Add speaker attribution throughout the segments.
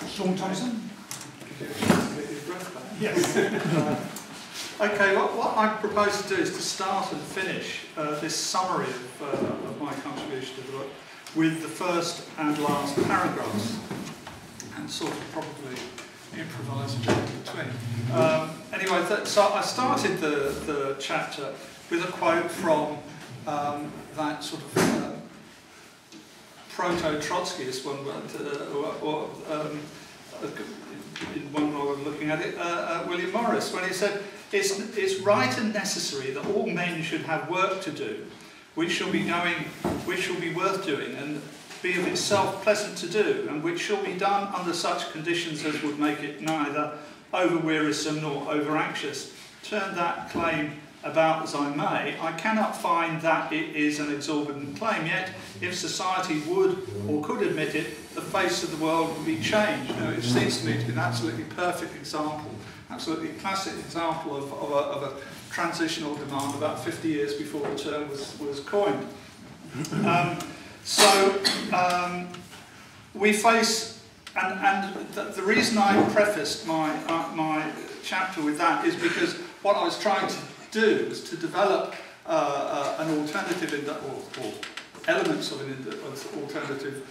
Speaker 1: Sean Tyson.
Speaker 2: Yes. Okay, what I propose to do is to start and finish this summary of my contribution to the book with the first and last paragraphs, and sort of probably improvise a bit in between. Anyway, so I started the chapter with a quote from that sort of proto-Trotskyist one, in one way of looking at it, William Morris, when he said, it's right and necessary that all men should have work to do, which shall be worth doing, and be of itself pleasant to do, and which shall be done under such conditions as would make it neither over-wearisome nor over-anxious. Turn that claim about as I may, I cannot find that it is an exorbitant claim, yet if society would or could admit it, the face of the world would be changed. Now, it seems to me to be an absolutely perfect example, absolutely classic example of a transitional demand about 50 years before the term was coined. We face, and the reason I prefaced my chapter with that is because what I was trying to do was to develop an alternative, or elements of an alternative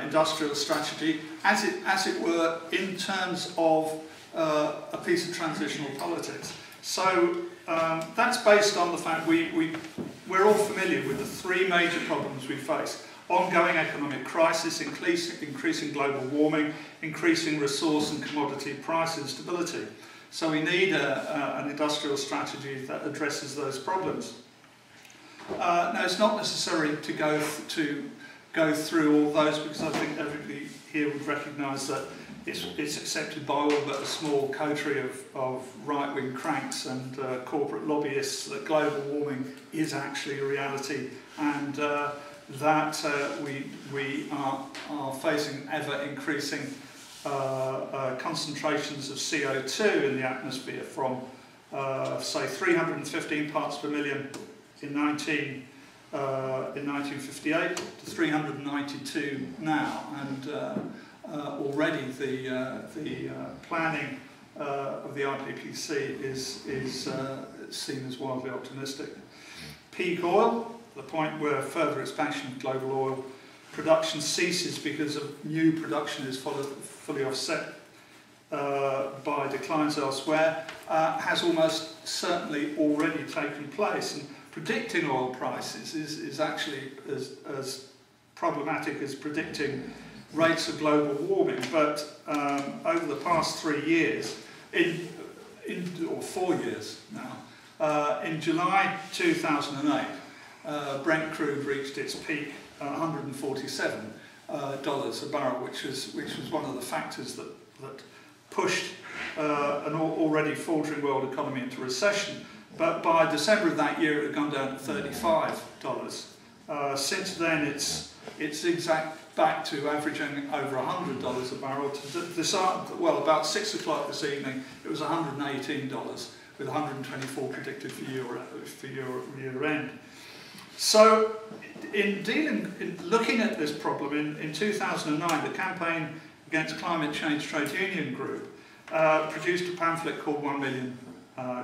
Speaker 2: industrial strategy, as it were, in terms of a piece of transitional politics. So that's based on the fact we're all familiar with the three major problems we face: ongoing economic crisis, increasing global warming, increasing resource and commodity price instability. So we need an industrial strategy that addresses those problems. Now, it's not necessary to go through all those, because I think everybody here would recognise that it's accepted by all but a small coterie of right-wing cranks and corporate lobbyists that global warming is actually a reality, and that we are facing ever-increasing concentrations of CO2 in the atmosphere from, say, 315 parts per million in 1958 to 392 now, and already the planning of the IPCC is seen as wildly optimistic. Peak oil, the point where further expansion of global oil production ceases because of new production is fully offset by declines elsewhere, has almost certainly already taken place. And predicting oil prices is actually as problematic as predicting rates of global warming. But over the past 3 years, or 4 years now, in July 2008, Brent crude reached its peak, $147 a barrel, which was one of the factors that pushed an already faltering world economy into recession. But by December of that year, it had gone down to $35. Since then, it's zigzagged back to averaging over $100 a barrel. Well, about 6 o'clock this evening, it was $118, with 124 predicted for year end. So, in looking at this problem, in 2009, the Campaign Against Climate Change Trade Union Group produced a pamphlet called 1 Million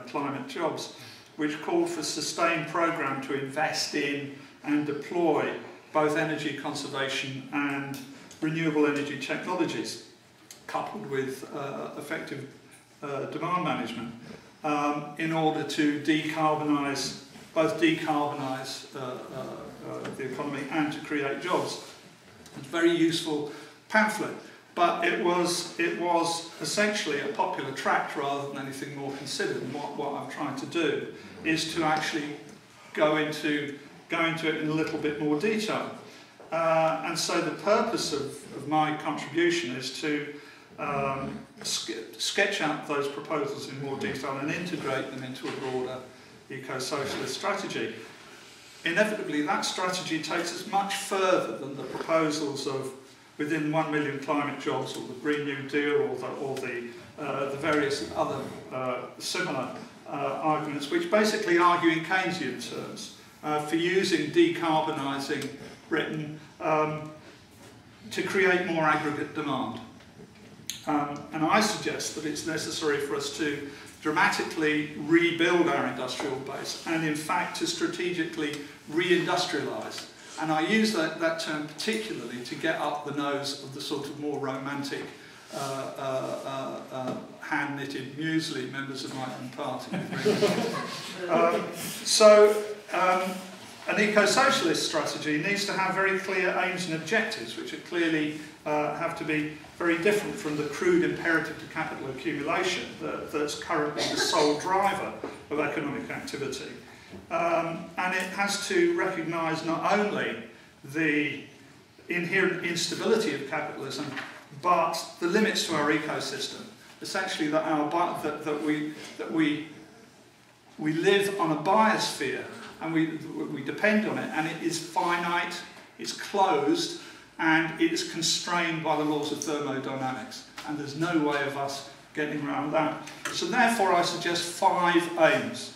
Speaker 2: Climate Jobs, which called for a sustained programme to invest in and deploy both energy conservation and renewable energy technologies, coupled with effective demand management, in order to decarbonise the economy and to create jobs. It's a very useful pamphlet, but it was essentially a popular tract rather than anything more considered. And what I'm trying to do is to actually go into it in a little bit more detail. And so the purpose of my contribution is to sketch out those proposals in more detail and integrate them into a broader eco-socialist strategy. Inevitably, that strategy takes us much further than the proposals of within 1 million climate jobs, or the Green New Deal, or the various other similar arguments, which basically argue in Keynesian terms for using decarbonising Britain to create more aggregate demand. And I suggest that it's necessary for us to dramatically rebuild our industrial base and in fact to strategically re-industrialise. And I use that term particularly to get up the nose of the sort of more romantic hand-knitted muesli members of my own party. An eco-socialist strategy needs to have very clear aims and objectives, which are clearly have to be very different from the crude imperative to capital accumulation that's currently the sole driver of economic activity. And it has to recognise not only the inherent instability of capitalism, but the limits to our ecosystem. Essentially, that we live on a biosphere, and we depend on it, and it is finite, it's closed, and it is constrained by the laws of thermodynamics. And there's no way of us getting around that. So therefore, I suggest 5 aims.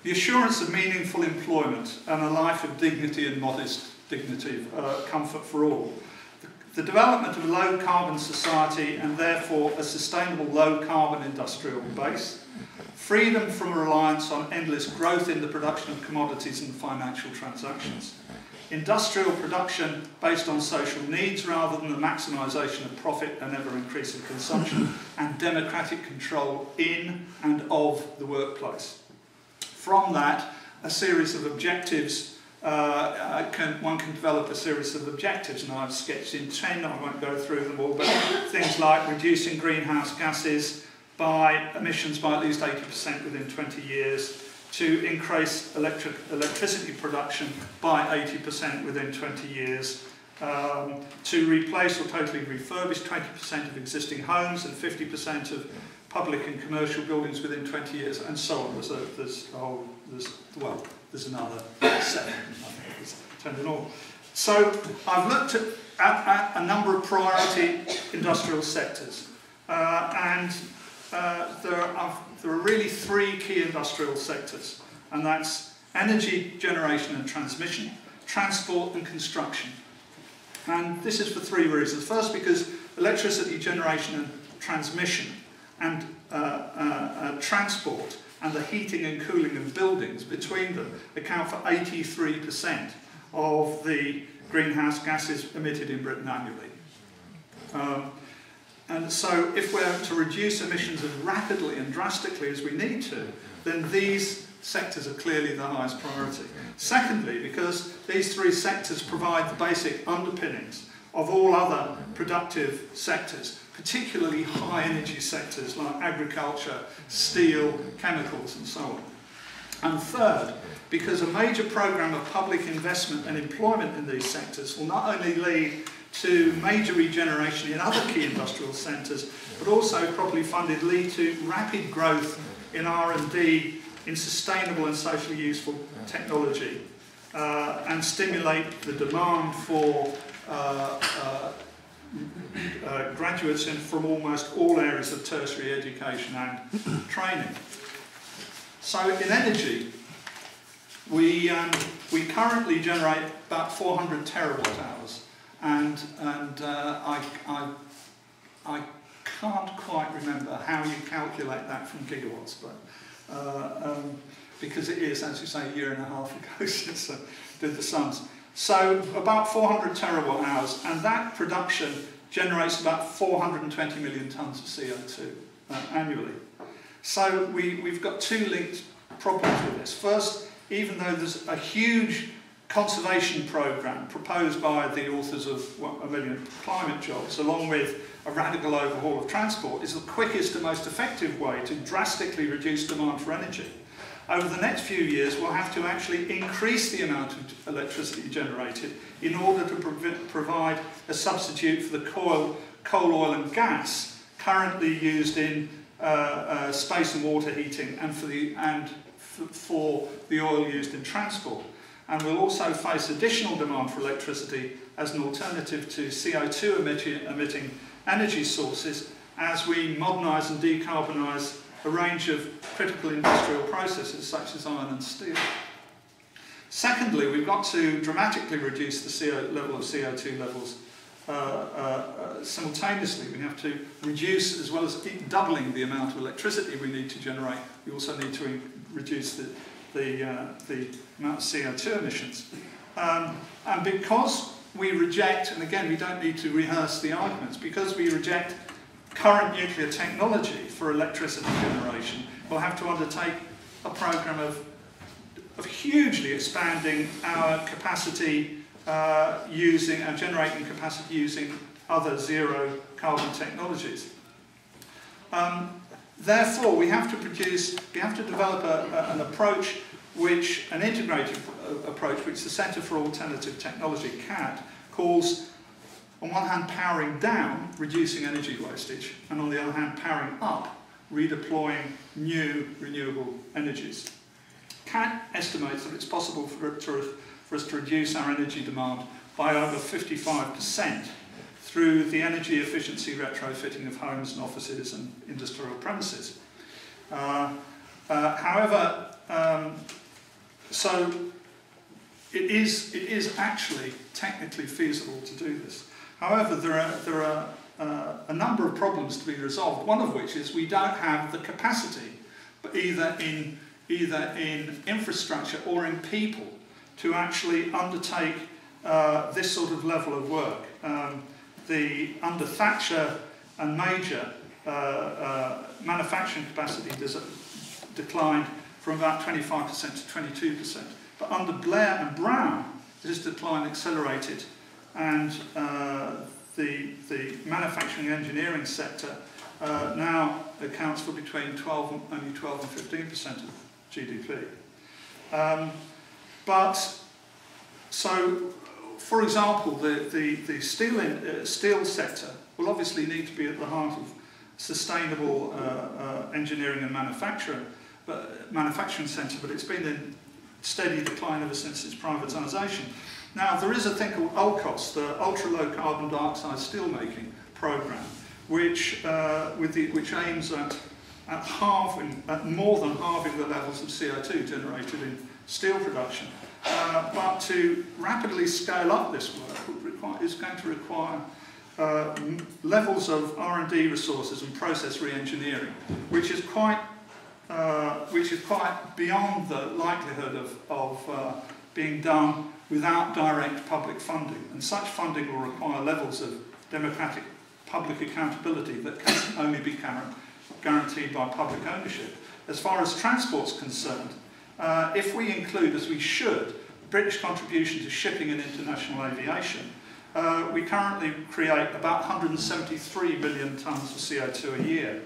Speaker 2: The assurance of meaningful employment and a life of dignity and modest dignity, comfort for all. The development of a low-carbon society and therefore a sustainable low-carbon industrial base. Freedom from reliance on endless growth in the production of commodities and financial transactions. Industrial production based on social needs rather than the maximisation of profit and ever-increasing consumption. And democratic control in and of the workplace. From that, a series of objectives, one can develop a series of objectives, and I've sketched in 10, I won't go through them all, but things like reducing greenhouse gases by emissions by at least 80% within 20 years, to increase electricity production by 80% within 20 years, to replace or totally refurbish 20% of existing homes and 50% of public and commercial buildings within 20 years, and so on. There's another 7, I think there's 10 in all. So I've looked at a number of priority industrial sectors, and there are really 3 key industrial sectors, and that's energy generation and transmission, transport and construction. And this is for 3 reasons. First, because electricity generation and transmission and transport and the heating and cooling of buildings between them account for 83% of the greenhouse gases emitted in Britain annually. And so if we're to reduce emissions as rapidly and drastically as we need to, then these sectors are clearly the highest priority. Secondly, because these 3 sectors provide the basic underpinnings of all other productive sectors, particularly high energy sectors like agriculture, steel, chemicals and so on. And third, because a major programme of public investment and employment in these sectors will not only lead to major regeneration in other key industrial centres, but also, properly funded, lead to rapid growth in R&D in sustainable and socially useful technology, and stimulate the demand for graduates from almost all areas of tertiary education and training. So in energy, we currently generate about 400 terawatt hours, and I can't quite remember how you calculate that from gigawatts, but because it is, as you say, a year and a half ago since I did the sums. So about 400 terawatt hours, and that production generates about 420 million tonnes of CO2 annually. So we've got 2 linked problems with this. First, even though there's a huge conservation programme proposed by the authors of 1 Million Climate Jobs, along with a radical overhaul of transport, is the quickest and most effective way to drastically reduce demand for energy. Over the next few years, we'll have to actually increase the amount of electricity generated in order to provide a substitute for the coal, oil and gas currently used in space and water heating and for the oil used in transport. And we'll also face additional demand for electricity as an alternative to CO2 emitting energy sources as we modernise and decarbonise a range of critical industrial processes such as iron and steel. Secondly, we've got to dramatically reduce the level of CO2 levels simultaneously. We have to reduce, as well as doubling the amount of electricity we need to generate, we also need to reduce the amount of CO2 emissions. And because we reject, and again we don't need to rehearse the arguments, because we reject current nuclear technology for electricity generation, we'll have to undertake a program of hugely expanding our capacity using our generating capacity using other zero carbon technologies. Therefore, we have to develop an approach, an integrated approach, which the Centre for Alternative Technology, CAT, calls, on one hand, powering down, reducing energy wastage, and on the other hand, powering up, redeploying new renewable energies. CAT estimates that it's possible for us to reduce our energy demand by over 55% through the energy efficiency retrofitting of homes and offices and industrial premises. However, so it is actually technically feasible to do this. However, there are a number of problems to be resolved, one of which is we don't have the capacity, but either in infrastructure or in people, to actually undertake this sort of level of work. Under Thatcher and Major, manufacturing capacity declined from about 25% to 22%. But under Blair and Brown, this decline accelerated, and the manufacturing engineering sector now accounts for between 12 and 15% of GDP. So, for example, the steel sector will obviously need to be at the heart of sustainable engineering and manufacturing centre, but it's been in steady decline ever since its privatisation. Now, there is a thing called ULCOS, the Ultra Low Carbon Dioxide Steelmaking Programme, which aims at more than halving the levels of CO2 generated in steel production. But to rapidly scale up this work is going to require levels of R&D resources and process re-engineering, which is quite beyond the likelihood of being done without direct public funding. And such funding will require levels of democratic public accountability that can only be guaranteed by public ownership. As far as transport's concerned, if we include, as we should, British contribution to shipping and international aviation, we currently create about 173 million tonnes of CO2 a year.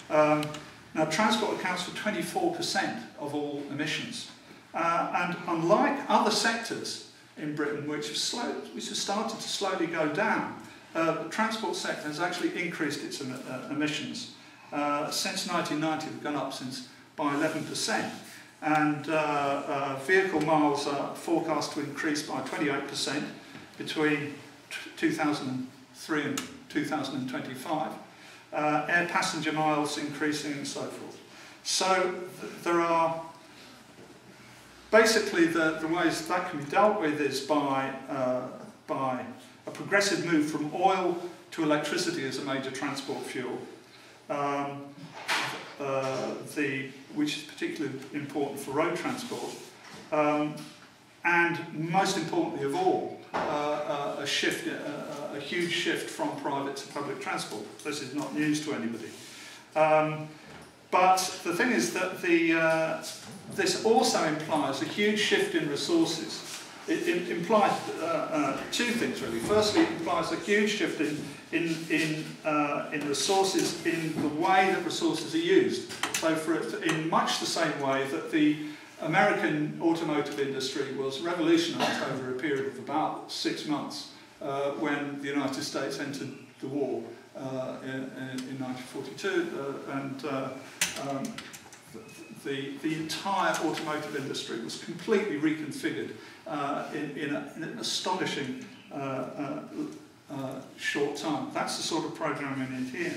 Speaker 2: Now, transport accounts for 24% of all emissions. And unlike other sectors in Britain, which have started to slowly go down, the transport sector has actually increased its emissions. Since 1990, they've gone up by 11%. And vehicle miles are forecast to increase by 28% between 2003 and 2025. Air passenger miles increasing and so forth. So there are basically the ways that can be dealt with is by a progressive move from oil to electricity as a major transport fuel, which is particularly important for road transport, and most importantly of all, a huge shift from private to public transport. This is not news to anybody. But the thing is that this also implies a huge shift in resources. It implies two things really. Firstly, it implies a huge shift in resources, in the way that resources are used. So in much the same way that the American automotive industry was revolutionised over a period of about 6 months when the United States entered the war in 1942, and the entire automotive industry was completely reconfigured in an astonishing short time. That's the sort of program we need here.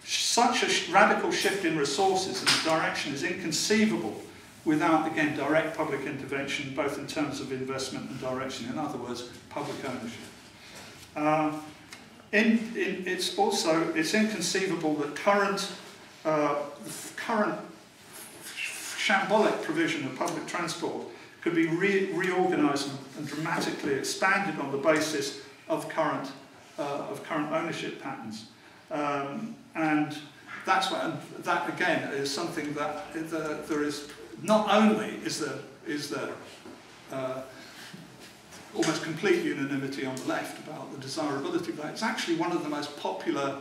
Speaker 2: Such a radical shift in resources and direction is inconceivable without, again, direct public intervention, both in terms of investment and direction. In other words, public ownership. It's inconceivable that current shambolic provision of public transport could be reorganised and dramatically expanded on the basis of current ownership patterns, and that again is something that there is not only is there almost complete unanimity on the left about the desirability, but it's actually one of the most popular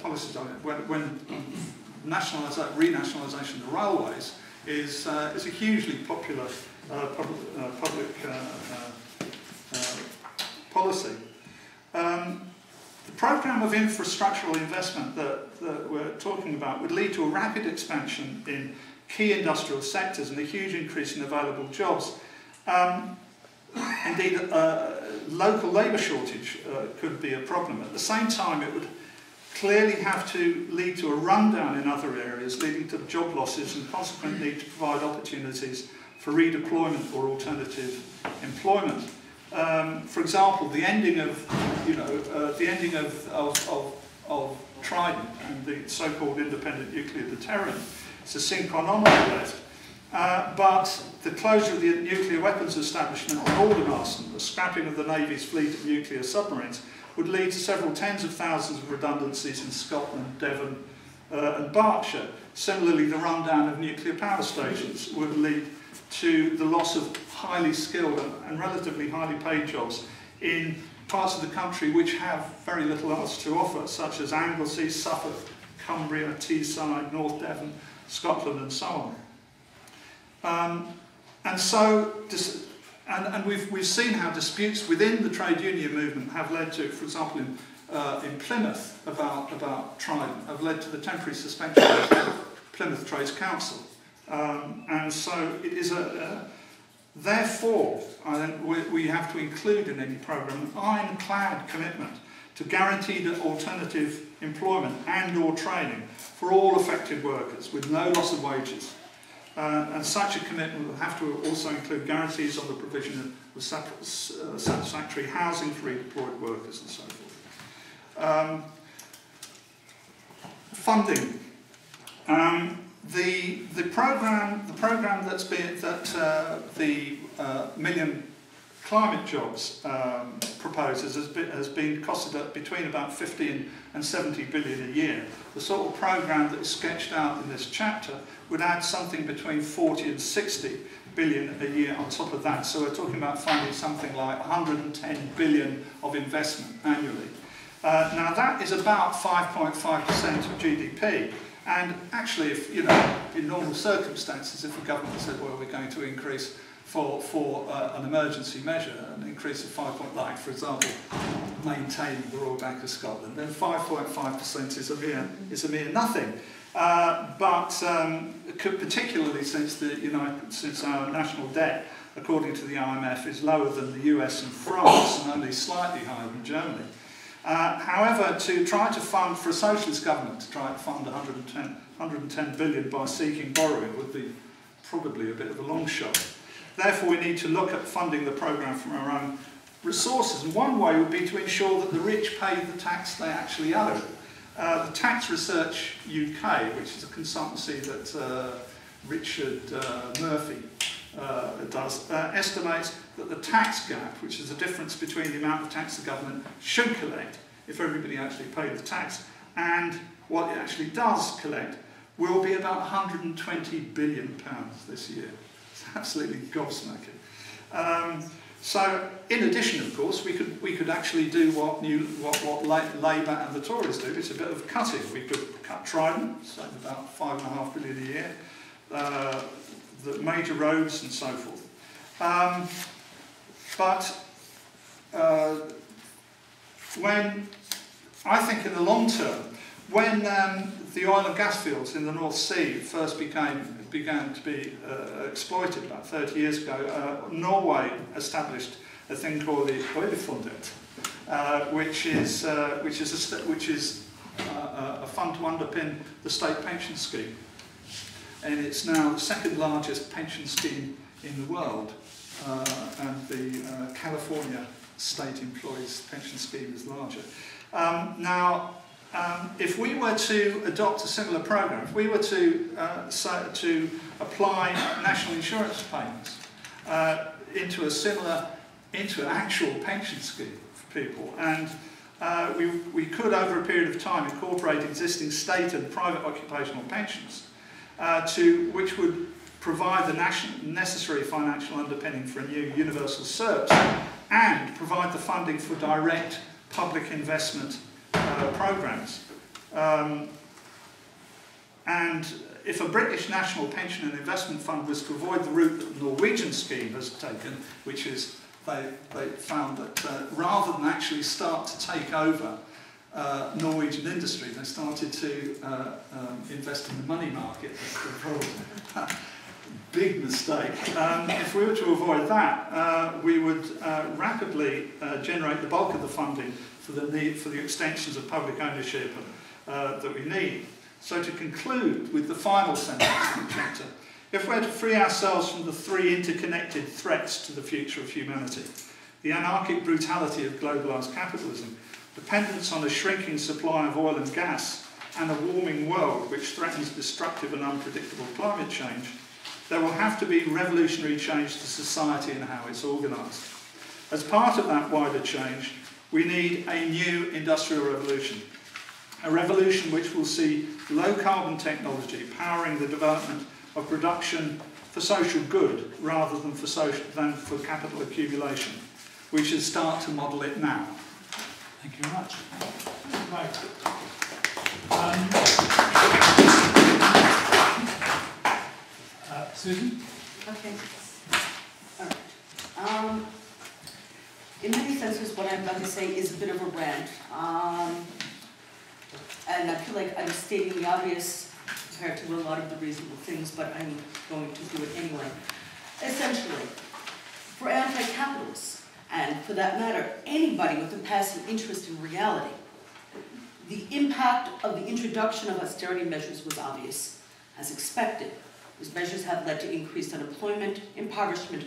Speaker 2: policies on it. When renationalisation of the railways is a hugely popular public policy. The programme of infrastructural investment that we're talking about would lead to a rapid expansion in key industrial sectors and a huge increase in available jobs. Indeed, local labour shortage could be a problem. At the same time, it would clearly have to lead to a rundown in other areas, leading to job losses and consequent need to provide opportunities for redeployment or alternative employment. For example, the ending of Trident and the so-called independent nuclear deterrent is a sine qua non on the left. But the closure of the nuclear weapons establishment on Aldermaston, the scrapping of the Navy's fleet of nuclear submarines, would lead to several tens of thousands of redundancies in Scotland, Devon and Berkshire. Similarly, the rundown of nuclear power stations would lead to the loss of highly skilled and relatively highly paid jobs in parts of the country which have very little else to offer, such as Anglesey, Suffolk, Cumbria, Teesside, North Devon, Scotland and so on. And we've seen how disputes within the trade union movement have led to, for example, in Plymouth about Trident, have led to the temporary suspension of Plymouth Trades Council. And so it is therefore, I think we have to include in any programme an ironclad commitment to guaranteed alternative employment and or training for all affected workers with no loss of wages. And such a commitment will have to also include guarantees on the provision of satisfactory housing for redeployed workers and so forth. Funding. The program that's been the Million Climate Jobs proposes has been costed at between about 50 and 70 billion a year. The sort of program that is sketched out in this chapter would add something between 40 and 60 billion a year on top of that. So we're talking about finding something like 110 billion of investment annually. Now that is about 5.5% of GDP. And actually, if in normal circumstances, if the government said, well, we're going to increase for an emergency measure, an increase of 5.9, for example, maintaining the Royal Bank of Scotland, then 5.5% is a mere nothing. But particularly since our national debt, according to the IMF, is lower than the US and France, and only slightly higher than Germany. However, to try to fund, for a socialist government, to try to fund 110 billion by seeking borrowing would be probably a bit of a long shot. Therefore, we need to look at funding the programme from our own resources. And one way would be to ensure that the rich pay the tax they actually owe. The Tax Research UK, which is a consultancy that Richard Murphy does, estimates that the tax gap, which is the difference between the amount of tax the government should collect if everybody actually paid the tax and what it actually does collect, will be about £120 billion this year. It's absolutely gobsmacking. So, in addition, of course, we could actually do what Labour and the Tories do. It's a bit of cutting. We could cut Trident, save about £5.5 billion a year, the major roads and so forth. When I think in the long term, when the oil and gas fields in the North Sea first began to be exploited about 30 years ago, Norway established a thing called the Oljefondet, which is a fund to underpin the state pension scheme, and it's now the second largest pension scheme in the world, and the California state employees' pension scheme is larger. If we were to adopt a similar program, if we were to apply national insurance payments into an actual pension scheme for people, and we could, over a period of time, incorporate existing state and private occupational pensions, which would provide the necessary financial underpinning for a new universal SERPS, and provide the funding for direct public investment programs. And if a British national pension and investment fund was to avoid the route that the Norwegian scheme has taken, which is they found that rather than actually start to take over Norwegian industry, they started to invest in the money market. That's the problem. Big mistake. If we were to avoid that, we would rapidly generate the bulk of the funding for the need for the extensions of public ownership that we need. So to conclude with the final sentence in the chapter, if we're to free ourselves from the three interconnected threats to the future of humanity, the anarchic brutality of globalised capitalism, dependence on a shrinking supply of oil and gas, and a warming world which threatens destructive and unpredictable climate change, there will have to be revolutionary change to society and how it's organised. As part of that wider change, we need a new industrial revolution. A revolution which will see low-carbon technology powering the development of production for social good rather than for capital accumulation. We should start to model it now.
Speaker 1: Thank you very much. Right. Susan?
Speaker 3: Okay. All right. In many senses, what I'm about to say is a bit of a rant. And I feel like I'm stating the obvious compared to a lot of the reasonable things, but I'm going to do it anyway. Essentially, for anti-capitalists, and for that matter, anybody with a passing interest in reality, the impact of the introduction of austerity measures was obvious, as expected. These measures have led to increased unemployment, impoverishment